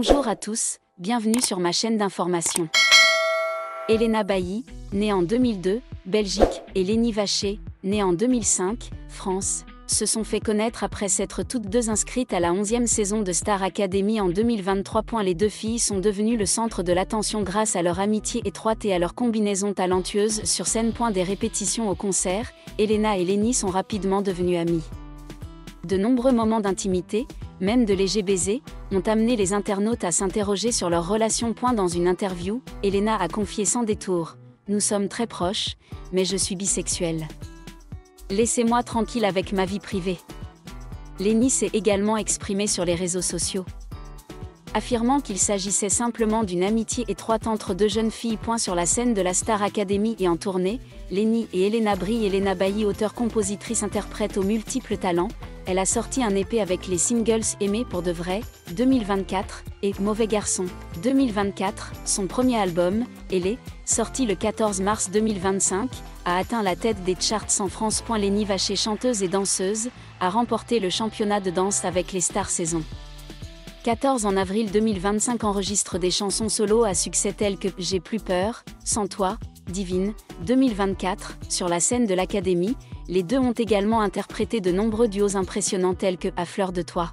Bonjour à tous, bienvenue sur ma chaîne d'information. Elena Bailly, née en 2002, Belgique, et Lénie Vacher, née en 2005, France, se sont fait connaître après s'être toutes deux inscrites à la 11e saison de Star Academy en 2023. Les deux filles sont devenues le centre de l'attention grâce à leur amitié étroite et à leur combinaison talentueuse sur scène. Des répétitions au concert, Elena et Lénie sont rapidement devenues amies. De nombreux moments d'intimité, même de légers baisers, ont amené les internautes à s'interroger sur leur relation. Dans une interview, Elena a confié sans détour : « Nous sommes très proches, mais je suis bisexuelle. Laissez-moi tranquille avec ma vie privée. » Lénie s'est également exprimée sur les réseaux sociaux, affirmant qu'il s'agissait simplement d'une amitié étroite entre deux jeunes filles. Sur la scène de la Star Academy et en tournée, Lénie et Elena brillent. Elena Bailly, auteure-compositrice-interprète aux multiples talents, elle a sorti un EP avec les singles Aimer pour de vrai, 2024, et Mauvais garçon, 2024. Son premier album, Elle, sorti le 14 mars 2025, a atteint la tête des charts en France. Lénie Vacher, chanteuse et danseuse, a remporté le championnat de danse avec les Stars saison 14 en avril 2025. Enregistre des chansons solo à succès telles que J'ai plus peur, Sans toi, Divine, 2024. Sur la scène de l'Académie, les deux ont également interprété de nombreux duos impressionnants tels que À fleur de toi,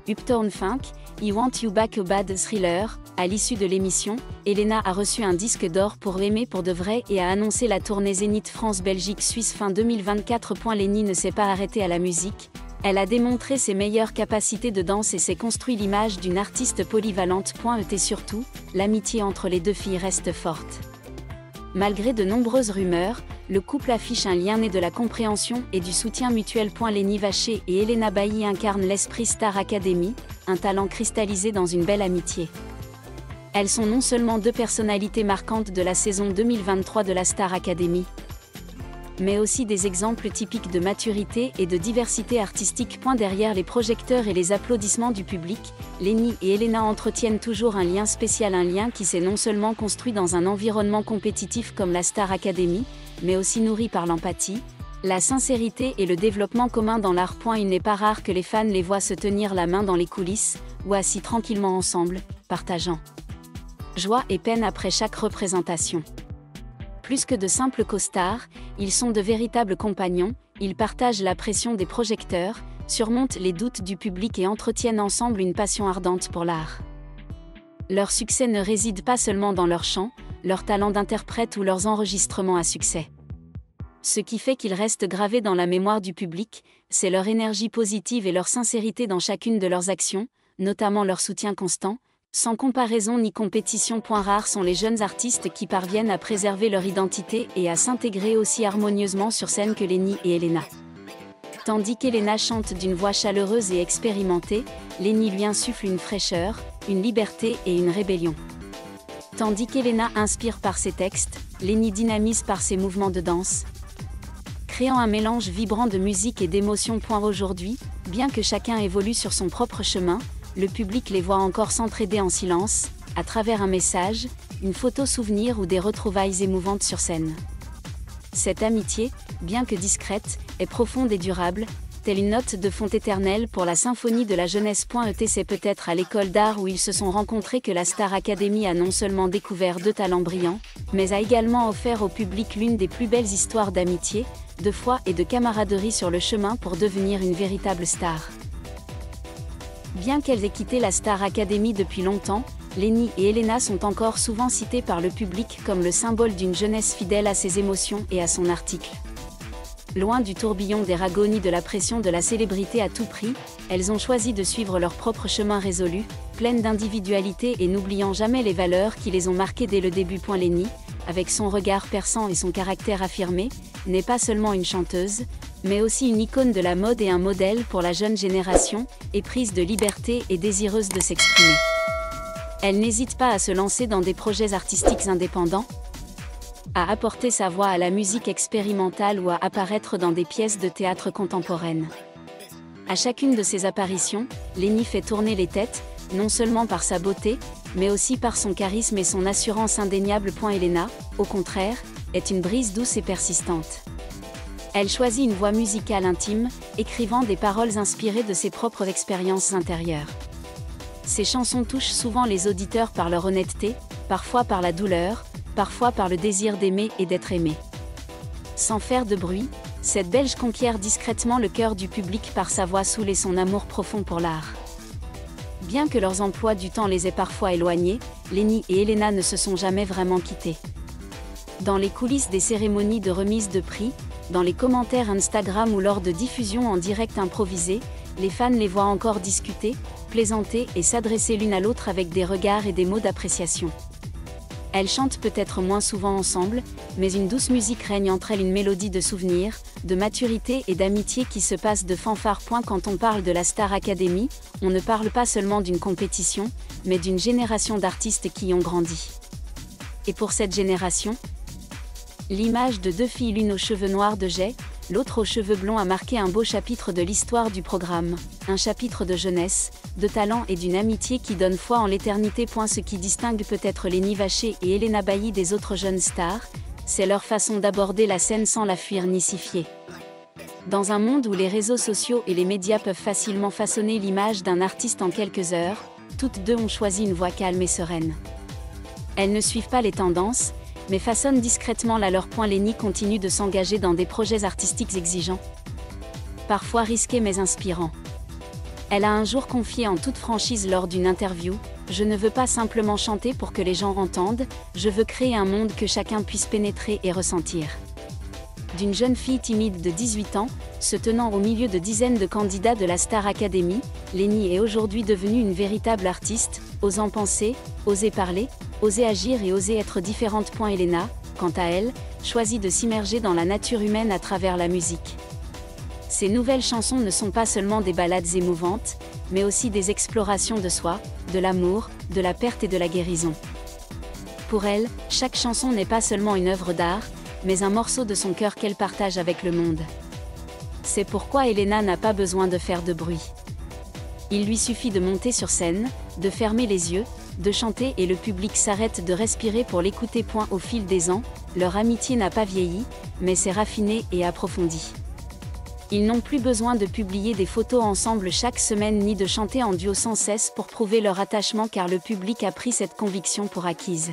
Uptown Funk, I Want You Back, A Bad Thriller. À l'issue de l'émission, Elena a reçu un disque d'or pour Aimer pour de vrai et a annoncé la tournée Zénith France Belgique Suisse fin 2024. Lénie ne s'est pas arrêtée à la musique. Elle a démontré ses meilleures capacités de danse et s'est construit l'image d'une artiste polyvalente. Et surtout, l'amitié entre les deux filles reste forte. Malgré de nombreuses rumeurs, le couple affiche un lien né de la compréhension et du soutien mutuel. Lénie Vacher et Elena Bailly incarnent l'esprit Star Academy, un talent cristallisé dans une belle amitié. Elles sont non seulement deux personnalités marquantes de la saison 2023 de la Star Academy, mais aussi des exemples typiques de maturité et de diversité artistique. Derrière les projecteurs et les applaudissements du public, Lénie et Elena entretiennent toujours un lien spécial, un lien qui s'est non seulement construit dans un environnement compétitif comme la Star Academy, mais aussi nourri par l'empathie, la sincérité et le développement commun dans l'art. Il n'est pas rare que les fans les voient se tenir la main dans les coulisses, ou assis tranquillement ensemble, partageant joie et peine après chaque représentation. Plus que de simples costards, ils sont de véritables compagnons, ils partagent la pression des projecteurs, surmontent les doutes du public et entretiennent ensemble une passion ardente pour l'art. Leur succès ne réside pas seulement dans leur chant, leur talent d'interprète ou leurs enregistrements à succès. Ce qui fait qu'ils restent gravés dans la mémoire du public, c'est leur énergie positive et leur sincérité dans chacune de leurs actions, notamment leur soutien constant, sans comparaison ni compétition. Rares sont les jeunes artistes qui parviennent à préserver leur identité et à s'intégrer aussi harmonieusement sur scène que Lénie et Elena. Tandis qu'Elena chante d'une voix chaleureuse et expérimentée, Lénie lui insuffle une fraîcheur, une liberté et une rébellion. Tandis qu'Elena inspire par ses textes, Lénie dynamise par ses mouvements de danse, créant un mélange vibrant de musique et d'émotion. Aujourd'hui, bien que chacun évolue sur son propre chemin, le public les voit encore s'entraider en silence, à travers un message, une photo souvenir ou des retrouvailles émouvantes sur scène. Cette amitié, bien que discrète, est profonde et durable, telle une note de fond éternelle pour la symphonie de la jeunesse. C'est peut-être à l'école d'art où ils se sont rencontrés que la Star Academy a non seulement découvert deux talents brillants, mais a également offert au public l'une des plus belles histoires d'amitié, de foi et de camaraderie sur le chemin pour devenir une véritable star. Bien qu'elles aient quitté la Star Academy depuis longtemps, Lénie et Elena sont encore souvent citées par le public comme le symbole d'une jeunesse fidèle à ses émotions et à son article. Loin du tourbillon des ragots ni de la pression de la célébrité à tout prix, elles ont choisi de suivre leur propre chemin résolu, pleine d'individualité et n'oubliant jamais les valeurs qui les ont marquées dès le début. Lénie, avec son regard perçant et son caractère affirmé, n'est pas seulement une chanteuse, mais aussi une icône de la mode et un modèle pour la jeune génération, éprise de liberté et désireuse de s'exprimer. Elle n'hésite pas à se lancer dans des projets artistiques indépendants, à apporter sa voix à la musique expérimentale ou à apparaître dans des pièces de théâtre contemporaines. À chacune de ses apparitions, Lénie fait tourner les têtes, non seulement par sa beauté, mais aussi par son charisme et son assurance indéniable. Elena, au contraire, est une brise douce et persistante. Elle choisit une voix musicale intime, écrivant des paroles inspirées de ses propres expériences intérieures. Ces chansons touchent souvent les auditeurs par leur honnêteté, parfois par la douleur, parfois par le désir d'aimer et d'être aimé. Sans faire de bruit, cette Belge conquiert discrètement le cœur du public par sa voix saoule et son amour profond pour l'art. Bien que leurs emplois du temps les aient parfois éloignés, Lenny et Helena ne se sont jamais vraiment quittés. Dans les coulisses des cérémonies de remise de prix, dans les commentaires Instagram ou lors de diffusions en direct improvisées, les fans les voient encore discuter, plaisanter et s'adresser l'une à l'autre avec des regards et des mots d'appréciation. Elles chantent peut-être moins souvent ensemble, mais une douce musique règne entre elles, une mélodie de souvenirs, de maturité et d'amitié qui se passe de fanfare. Quand on parle de la Star Academy, on ne parle pas seulement d'une compétition, mais d'une génération d'artistes qui y ont grandi. Et pour cette génération, l'image de deux filles, l'une aux cheveux noirs de jais, l'autre aux cheveux blonds, a marqué un beau chapitre de l'histoire du programme, un chapitre de jeunesse, de talent et d'une amitié qui donne foi en l'éternité. Ce qui distingue peut-être Lenny Vacher et Helena Bailly des autres jeunes stars, c'est leur façon d'aborder la scène sans la fuir ni s'y fier. Dans un monde où les réseaux sociaux et les médias peuvent facilement façonner l'image d'un artiste en quelques heures, toutes deux ont choisi une voix calme et sereine. Elles ne suivent pas les tendances, mais façonnent discrètement la leur. Lenny continue de s'engager dans des projets artistiques exigeants, parfois risqués mais inspirants. Elle a un jour confié en toute franchise lors d'une interview: « Je ne veux pas simplement chanter pour que les gens entendent, je veux créer un monde que chacun puisse pénétrer et ressentir. » D'une jeune fille timide de 18 ans, se tenant au milieu de dizaines de candidats de la Star Academy, Lenny est aujourd'hui devenue une véritable artiste, osant penser, oser parler, oser agir et oser être différente. Helena, quant à elle, choisit de s'immerger dans la nature humaine à travers la musique. Ces nouvelles chansons ne sont pas seulement des ballades émouvantes, mais aussi des explorations de soi, de l'amour, de la perte et de la guérison. Pour elle, chaque chanson n'est pas seulement une œuvre d'art, mais un morceau de son cœur qu'elle partage avec le monde. C'est pourquoi Helena n'a pas besoin de faire de bruit. Il lui suffit de monter sur scène, de fermer les yeux, de chanter et le public s'arrête de respirer pour l'écouter. Au fil des ans, leur amitié n'a pas vieilli, mais s'est raffinée et approfondie. Ils n'ont plus besoin de publier des photos ensemble chaque semaine ni de chanter en duo sans cesse pour prouver leur attachement, car le public a pris cette conviction pour acquise.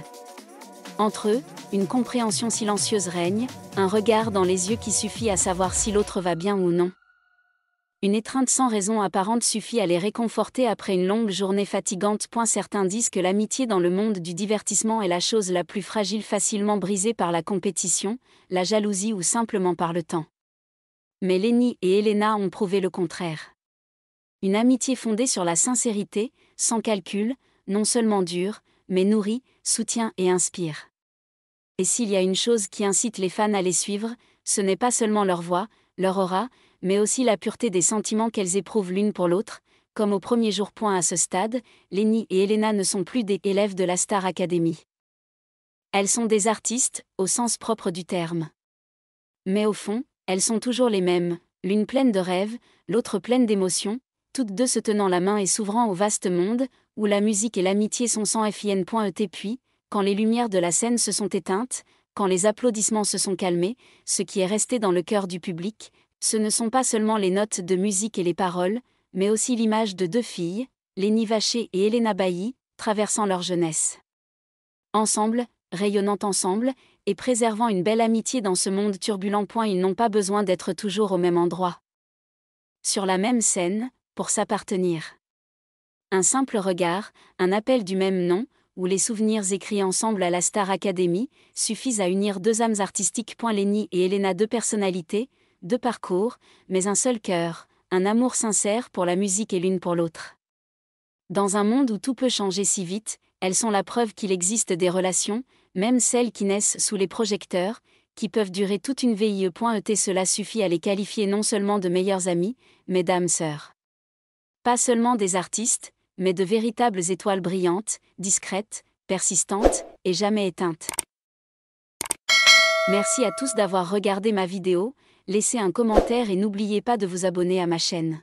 Entre eux, une compréhension silencieuse règne, un regard dans les yeux qui suffit à savoir si l'autre va bien ou non. Une étreinte sans raison apparente suffit à les réconforter après une longue journée fatigante. Certains disent que l'amitié dans le monde du divertissement est la chose la plus fragile, facilement brisée par la compétition, la jalousie ou simplement par le temps. Mais Lenny et Helena ont prouvé le contraire. Une amitié fondée sur la sincérité, sans calcul, non seulement dure, mais nourrit, soutient et inspire. Et s'il y a une chose qui incite les fans à les suivre, ce n'est pas seulement leur voix, leur aura, mais aussi la pureté des sentiments qu'elles éprouvent l'une pour l'autre, comme au premier jour. À ce stade, Lenny et Helena ne sont plus des élèves de la Star Academy. Elles sont des artistes, au sens propre du terme. Mais au fond, elles sont toujours les mêmes, l'une pleine de rêves, l'autre pleine d'émotions, toutes deux se tenant la main et s'ouvrant au vaste monde, où la musique et l'amitié sont sans fin. Puis, quand les lumières de la scène se sont éteintes, quand les applaudissements se sont calmés, ce qui est resté dans le cœur du public, ce ne sont pas seulement les notes de musique et les paroles, mais aussi l'image de deux filles, Lenny Vacher et Helena Bailly, traversant leur jeunesse. Ensemble, rayonnant ensemble, et préservant une belle amitié dans ce monde turbulent. Ils n'ont pas besoin d'être toujours au même endroit, sur la même scène, pour s'appartenir. Un simple regard, un appel du même nom, ou les souvenirs écrits ensemble à la Star Academy, suffisent à unir deux âmes artistiques. Lenny et Helena, deux personnalités, deux parcours, mais un seul cœur, un amour sincère pour la musique et l'une pour l'autre. Dans un monde où tout peut changer si vite, elles sont la preuve qu'il existe des relations, même celles qui naissent sous les projecteurs, qui peuvent durer toute une vie. Cela suffit à les qualifier non seulement de meilleures amies, mais d'âmes sœurs. Pas seulement des artistes, mais de véritables étoiles brillantes, discrètes, persistantes, et jamais éteintes. Merci à tous d'avoir regardé ma vidéo, laissez un commentaire et n'oubliez pas de vous abonner à ma chaîne.